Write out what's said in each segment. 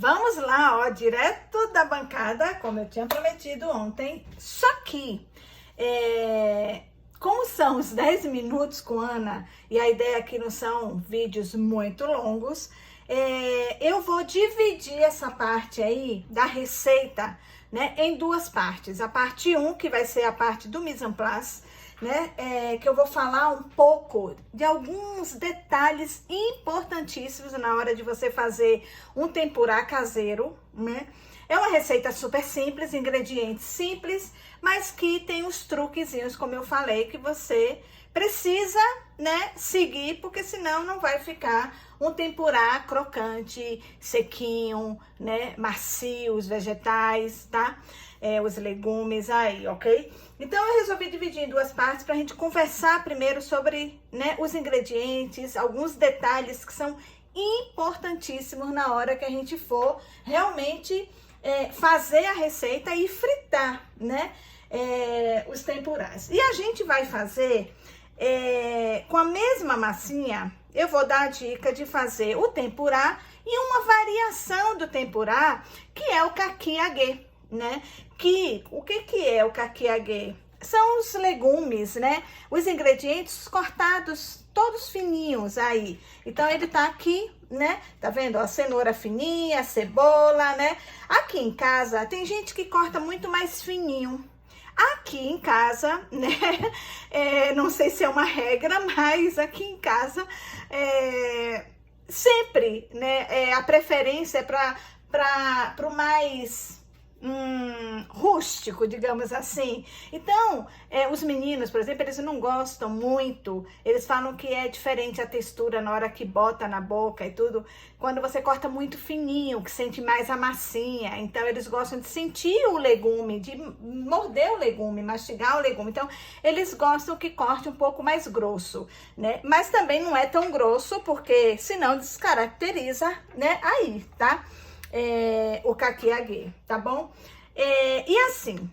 Vamos lá, ó, direto da bancada, como eu tinha prometido ontem. Só que, como são os 10 minutos com Ana, e a ideia aqui não são vídeos muito longos, eu vou dividir essa parte aí da receita, né, em duas partes. A parte 1, que vai ser a parte do mise en place, né, que eu vou falar um pouco de alguns detalhes importantíssimos na hora de você fazer um tempurá caseiro, né? É uma receita super simples, ingredientes simples, mas que tem os truquezinhos, como eu falei, que você precisa, né, seguir, porque senão não vai ficar um tempurá crocante, sequinho, né, macio, os vegetais, tá? Os legumes aí, ok? Então, eu resolvi dividir em duas partes pra gente conversar primeiro sobre, né, os ingredientes, alguns detalhes que são importantíssimos na hora que a gente for realmente fazer a receita e fritar, né, os tempurás. E a gente vai fazer com a mesma massinha. Eu vou dar a dica de fazer o tempurá e uma variação do tempurá, que é o kaki-age, né? O que é o kaki-age? São os legumes, né? Os ingredientes cortados todos fininhos aí. Então, ele tá aqui, né? Tá vendo? A cenoura fininha, a cebola, né? Aqui em casa, tem gente que corta muito mais fininho. Aqui em casa, né? Não sei se é uma regra, mas aqui em casa, sempre, né? A preferência é para o mais rústico, digamos assim. Então, os meninos, por exemplo, eles não gostam muito, eles falam que é diferente a textura na hora que bota na boca e tudo, quando você corta muito fininho, que sente mais a massinha. Então, eles gostam de sentir o legume, de morder o legume, mastigar o legume. Então, eles gostam que corte um pouco mais grosso, né? Mas também não é tão grosso, porque senão descaracteriza, né? Aí, tá? O kaki-age, tá bom? E assim,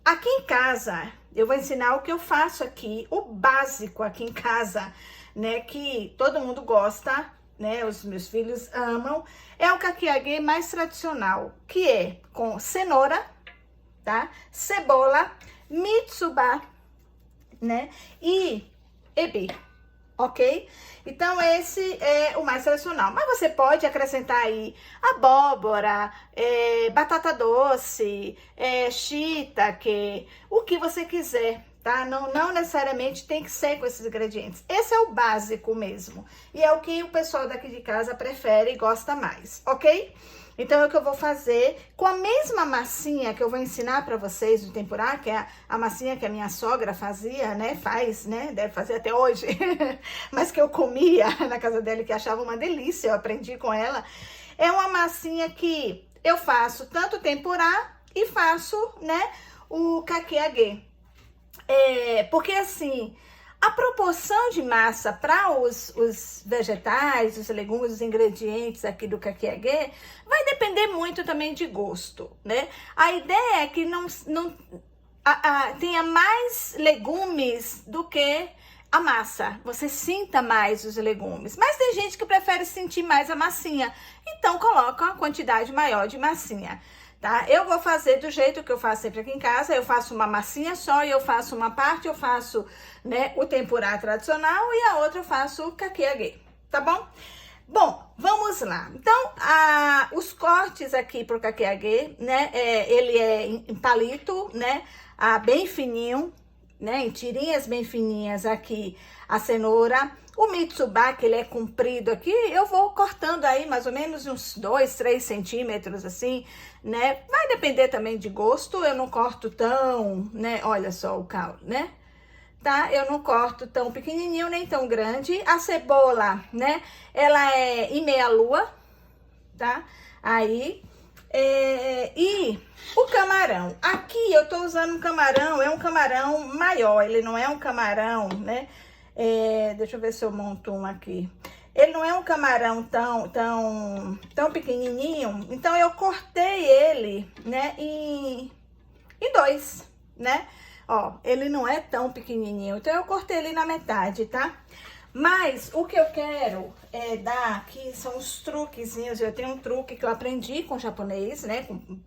aqui em casa, eu vou ensinar o que eu faço aqui, o básico aqui em casa, né? Que todo mundo gosta, né? Os meus filhos amam. É o kaki-age mais tradicional, que é com cenoura, tá? Cebola, mitsuba, né? E ebi. Ok? Então, esse é o mais tradicional. Mas você pode acrescentar aí abóbora, batata doce, shiitake, o que você quiser, tá? Não necessariamente tem que ser com esses ingredientes. Esse é o básico mesmo. E é o que o pessoal daqui de casa prefere e gosta mais, ok? Então, é o que eu vou fazer com a mesma massinha que eu vou ensinar para vocês do tempurá, que é a massinha que a minha sogra fazia, né? Faz, né? Deve fazer até hoje. Mas que eu comia na casa dela, que achava uma delícia, eu aprendi com ela. É uma massinha que eu faço tanto tempurá e faço, né, o kaki-age. Porque assim, a proporção de massa para os vegetais, os legumes, os ingredientes aqui do kaki-age vai depender muito também de gosto, né? A ideia é que não tenha mais legumes do que a massa. Você sinta mais os legumes. Mas tem gente que prefere sentir mais a massinha. Então, coloca uma quantidade maior de massinha. Tá? Eu vou fazer do jeito que eu faço sempre aqui em casa. Eu faço uma massinha só e eu faço uma parte, eu faço, né, o tempurá tradicional e a outra eu faço o kaki-age, tá bom? Bom, vamos lá. Então, os cortes aqui pro kaki-age, né, ele é em palito, né, bem fininho, né, em tirinhas bem fininhas aqui a cenoura. O mitsuba, que ele é comprido aqui, eu vou cortando aí mais ou menos uns 2, 3 centímetros, assim, né? Vai depender também de gosto, eu não corto tão, né? Olha só o caule, né? Tá? Eu não corto tão pequenininho, nem tão grande. A cebola, né? Ela é em meia lua, tá? Aí, e o camarão. Aqui eu tô usando um camarão, é um camarão maior, ele não é um camarão, né? Deixa eu ver se eu monto um aqui. Ele não é um camarão tão pequenininho, então eu cortei ele, né, em dois, né? Ó, ele não é tão pequenininho, então eu cortei ele na metade, tá? Mas o que eu quero dar aqui são os truquezinhos. Eu tenho um truque que eu aprendi com japonês, né? Com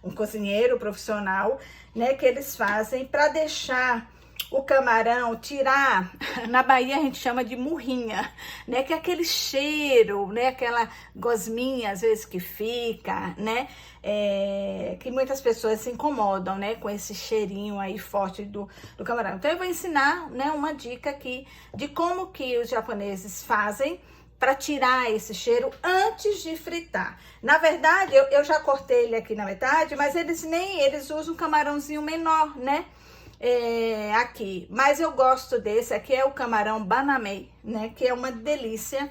um cozinheiro profissional, né? Que eles fazem para deixar o camarão, tirar, na Bahia a gente chama de murrinha, né? Que é aquele cheiro, né? Aquela gosminha às vezes que fica, né? Que muitas pessoas se incomodam, né? Com esse cheirinho aí forte do camarão. Então eu vou ensinar, né? Uma dica aqui de como que os japoneses fazem para tirar esse cheiro antes de fritar. Na verdade, eu já cortei ele aqui na metade, mas eles usam um camarãozinho menor, né? Aqui, mas eu gosto desse aqui, é o camarão banamei, né, que é uma delícia.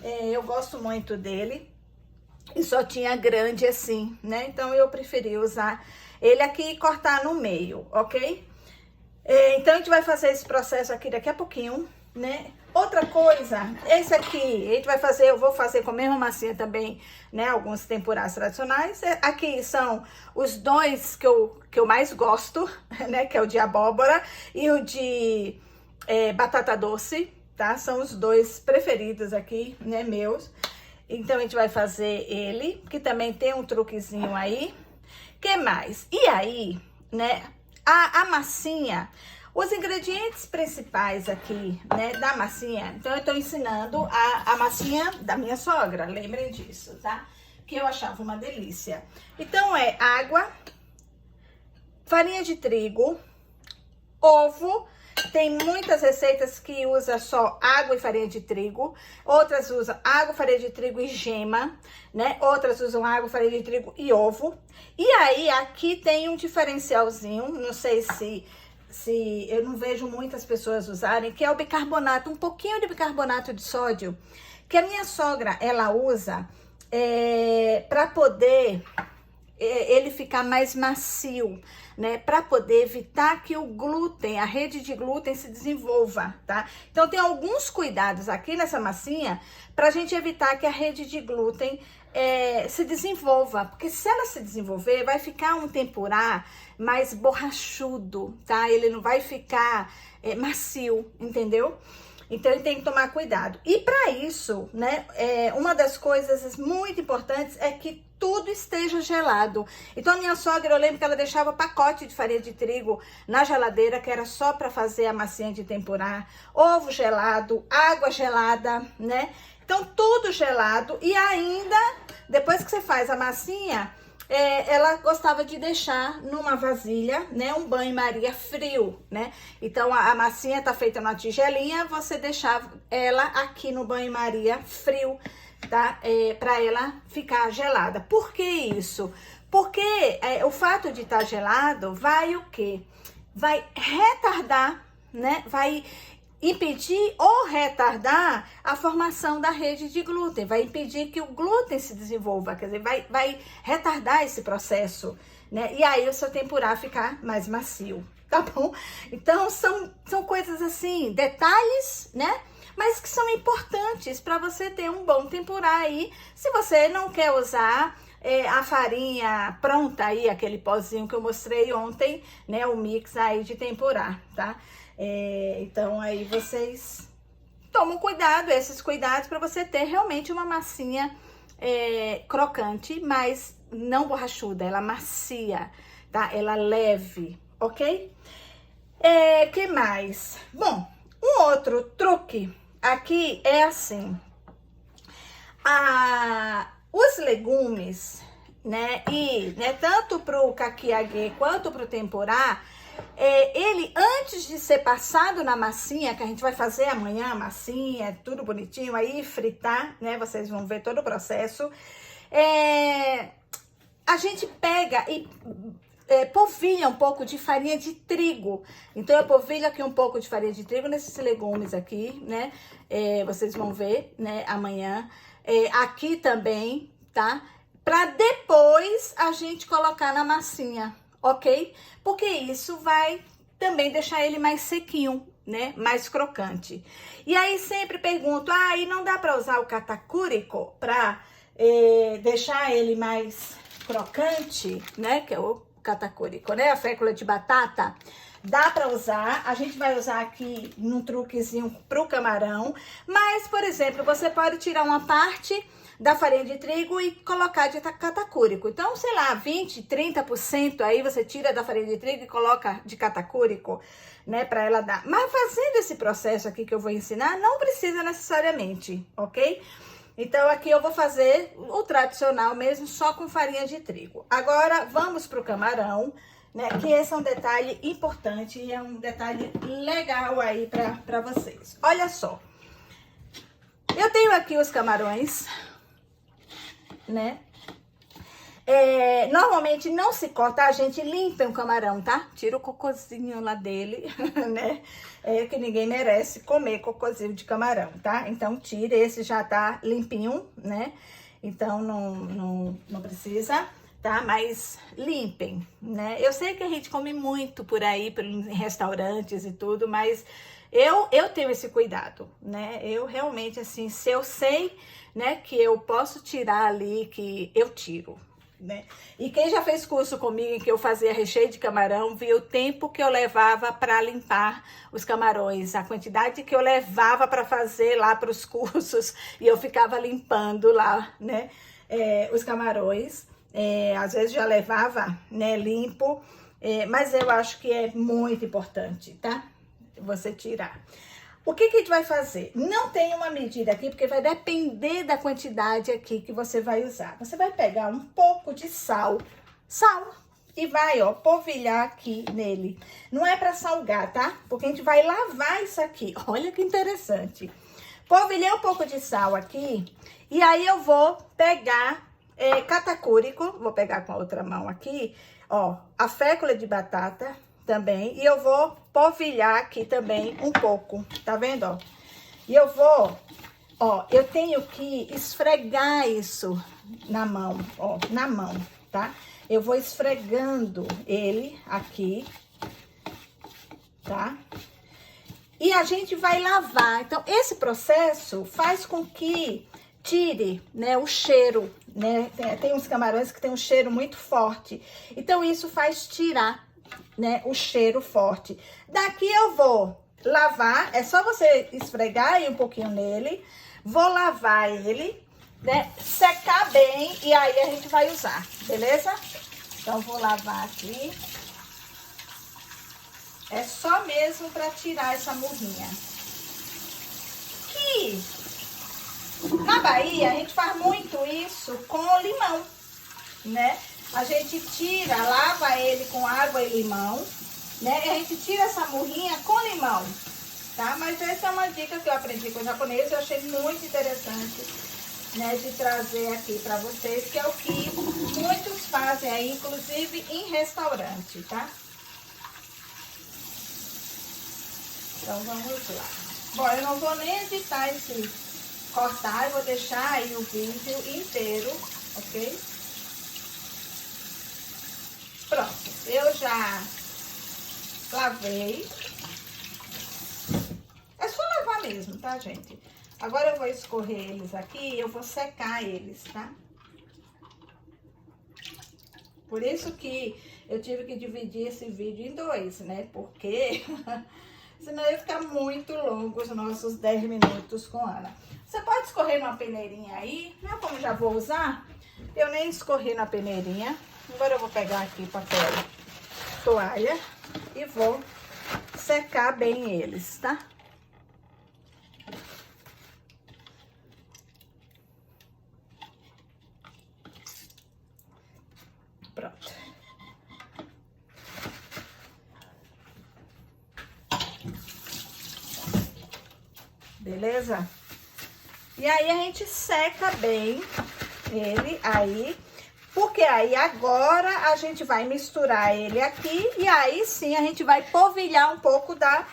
Eu gosto muito dele e só tinha grande assim, né, então eu preferi usar ele aqui e cortar no meio, ok? Então a gente vai fazer esse processo aqui daqui a pouquinho, né? Outra coisa, esse aqui, a gente vai fazer, eu vou fazer com a mesma massinha também, né? Alguns tempurás tradicionais. Aqui são os dois que eu mais gosto, né? Que é o de abóbora e o de batata doce, tá? São os dois preferidos aqui, né? Meus. Então a gente vai fazer ele, que também tem um truquezinho aí. Que mais? E aí, né? A massinha. Os ingredientes principais aqui, né, da massinha, então eu tô ensinando a massinha da minha sogra, lembrem disso, tá? Que eu achava uma delícia. Então é água, farinha de trigo, ovo. Tem muitas receitas que usa só água e farinha de trigo, outras usam água, farinha de trigo e gema, né? Outras usam água, farinha de trigo e ovo. E aí aqui tem um diferencialzinho, não sei se eu não vejo muitas pessoas usarem, que é o bicarbonato, um pouquinho de bicarbonato de sódio, que a minha sogra, ela usa para poder ele ficar mais macio, né? Para poder evitar que o glúten, a rede de glúten se desenvolva, tá? Então tem alguns cuidados aqui nessa massinha pra gente evitar que a rede de glúten se desenvolva, porque se ela se desenvolver, vai ficar um tempurá mais borrachudo, tá? Ele não vai ficar macio, entendeu? Então, ele tem que tomar cuidado. E para isso, né, uma das coisas muito importantes é que tudo esteja gelado. Então, a minha sogra, eu lembro que ela deixava pacote de farinha de trigo na geladeira, que era só para fazer a massinha de tempurá, ovo gelado, água gelada, né? Então, tudo gelado. E ainda, depois que você faz a massinha, ela gostava de deixar numa vasilha, né, um banho-maria frio, né? Então, a massinha tá feita numa tigelinha, você deixava ela aqui no banho-maria frio, tá? Para ela ficar gelada. Por que isso? Porque o fato de estar gelado vai o quê? Vai retardar, né? Vai impedir ou retardar a formação da rede de glúten, vai impedir que o glúten se desenvolva, quer dizer, vai retardar esse processo, né? E aí o seu tempurá ficar mais macio, tá bom? Então são coisas assim, detalhes, né? Mas que são importantes para você ter um bom tempurá aí, se você não quer usar a farinha pronta aí, aquele pozinho que eu mostrei ontem, né? O mix aí de tempurá, tá? Então aí vocês tomam cuidado, esses cuidados para você ter realmente uma massinha crocante, mas não borrachuda, ela macia, tá? Ela leve, ok? Que mais? Bom, um outro truque aqui é assim, os legumes, né? E tanto pro kakiage quanto pro tempurá, ele antes de ser passado na massinha, que a gente vai fazer amanhã, a massinha, tudo bonitinho, aí fritar, né? Vocês vão ver todo o processo. A gente pega e polvilha um pouco de farinha de trigo. Então, eu polvilho aqui um pouco de farinha de trigo nesses legumes aqui, né? Vocês vão ver, né, amanhã. Aqui também, tá? Pra depois a gente colocar na massinha, ok? Porque isso vai também deixar ele mais sequinho, né? Mais crocante. E aí sempre pergunto, e não dá pra usar o katakuri pra deixar ele mais crocante, né? Que é o katakuri, né? A fécula de batata. dá para usar. A gente vai usar aqui num truquezinho pro camarão, mas, por exemplo, você pode tirar uma parte da farinha de trigo e colocar de catacúrico. Então, sei lá, 20, 30% aí você tira da farinha de trigo e coloca de catacúrico, né, para ela dar. Mas fazendo esse processo aqui que eu vou ensinar, não precisa necessariamente, ok? Então, aqui eu vou fazer o tradicional mesmo, só com farinha de trigo. Agora, vamos pro camarão, né, que esse é um detalhe importante e é um detalhe legal aí para vocês. Olha só, eu tenho aqui os camarões, né? Normalmente não se corta, a gente limpa o camarão, tá? Tira o cocôzinho lá dele, né? Que ninguém merece comer cocôzinho de camarão, tá? Então tira, esse já tá limpinho, né? Então não precisa, tá? Mas limpem, né? Eu sei que a gente come muito por aí, em restaurantes e tudo, mas eu tenho esse cuidado, né? Eu realmente, assim, se eu sei, né, que eu posso tirar ali, que eu tiro, né? E quem já fez curso comigo em que eu fazia recheio de camarão, viu o tempo que eu levava para limpar os camarões, a quantidade que eu levava para fazer lá para os cursos, e eu ficava limpando lá, né, os camarões. Às vezes já levava, né, limpo, mas eu acho que é muito importante, tá? Você tirar. O que que a gente vai fazer? Não tem uma medida aqui, porque vai depender da quantidade aqui que você vai usar. Você vai pegar um pouco de sal, e vai, ó, polvilhar aqui nele. Não é para salgar, tá? Porque a gente vai lavar isso aqui. Olha que interessante. Polvilhei um pouco de sal aqui, e aí eu vou pegar catacúrico, vou pegar com a outra mão aqui, ó, a fécula de batata também, e eu vou polvilhar aqui também um pouco, tá vendo, ó? E eu vou, ó, eu tenho que esfregar isso na mão, ó, na mão, tá? Eu vou esfregando ele aqui, tá? E a gente vai lavar. Então, esse processo faz com que tire, né, o cheiro, né? Tem uns camarões que tem um cheiro muito forte. Então, isso faz tirar, né, o cheiro forte. Daqui eu vou lavar, é só você esfregar aí um pouquinho nele. Vou lavar ele, né, secar bem e aí a gente vai usar, beleza? Então, vou lavar aqui. É só mesmo para tirar essa murrinha. Que na Bahia a gente faz muito isso com limão, né? A gente tira, lava ele com água e limão, né? E a gente tira essa murrinha com limão, tá? Mas essa é uma dica que eu aprendi com o japonês, eu achei muito interessante, né, de trazer aqui para vocês, que é o que muitos fazem aí, inclusive em restaurante, tá? Então, vamos lá. Bom, eu não vou nem editar cortar, eu vou deixar aí o vídeo inteiro, ok? Pronto, eu já lavei. É só lavar mesmo, tá, gente? Agora eu vou escorrer eles aqui e eu vou secar eles, tá? Por isso que eu tive que dividir esse vídeo em dois, né? Porque senão ia ficar muito longo os nossos 10 minutos com Ana. Você pode escorrer numa peneirinha aí, né? Como já vou usar, eu nem escorri na peneirinha. Agora eu vou pegar aqui papel toalha e vou secar bem eles, tá? Pronto. Beleza? E aí a gente seca bem ele aí, porque aí agora a gente vai misturar ele aqui e aí sim a gente vai polvilhar um pouco da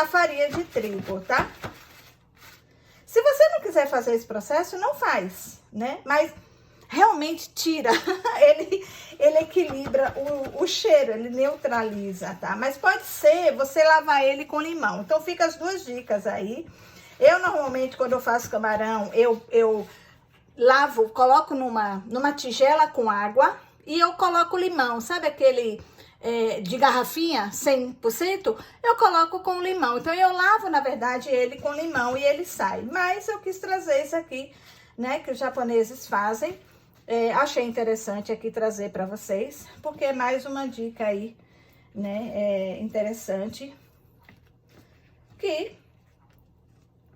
farinha de trigo, tá? Se você não quiser fazer esse processo, não faz, né? Mas realmente tira, ele equilibra o cheiro, ele neutraliza, tá? Mas pode ser você lavar ele com limão. Então fica as duas dicas aí. Eu normalmente, quando eu faço camarão, eu lavo, coloco numa tigela com água e eu coloco limão. Sabe aquele de garrafinha, 100%, eu coloco com limão. Então, eu lavo, na verdade, ele com limão e ele sai. Mas eu quis trazer isso aqui, né, que os japoneses fazem. Achei interessante aqui trazer para vocês, porque é mais uma dica aí, né, interessante que,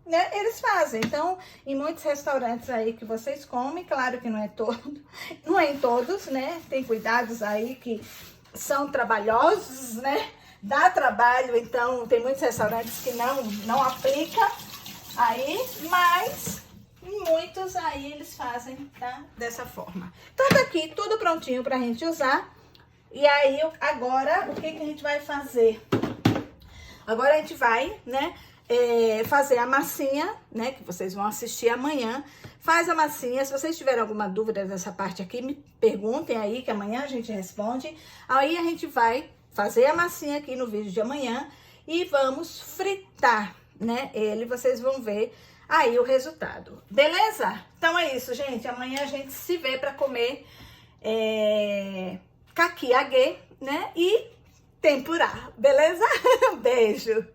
né, eles fazem. Então, em muitos restaurantes aí que vocês comem, claro que não é todo, não é em todos, né, tem cuidados aí que são trabalhosos, né, dá trabalho, então tem muitos restaurantes que não aplica aí, mas muitos aí eles fazem, tá, dessa forma. Então tá aqui tudo prontinho pra gente usar. E aí agora o que a gente vai fazer? Agora a gente vai, né, fazer a massinha, né, que vocês vão assistir amanhã. Faz a massinha. Se vocês tiverem alguma dúvida dessa parte aqui, me perguntem aí, que amanhã a gente responde. Aí a gente vai fazer a massinha aqui no vídeo de amanhã e vamos fritar, né, ele. Vocês vão ver aí o resultado, beleza? Então é isso, gente. Amanhã a gente se vê para comer kaki age, né, e tempurá, beleza? Beijo!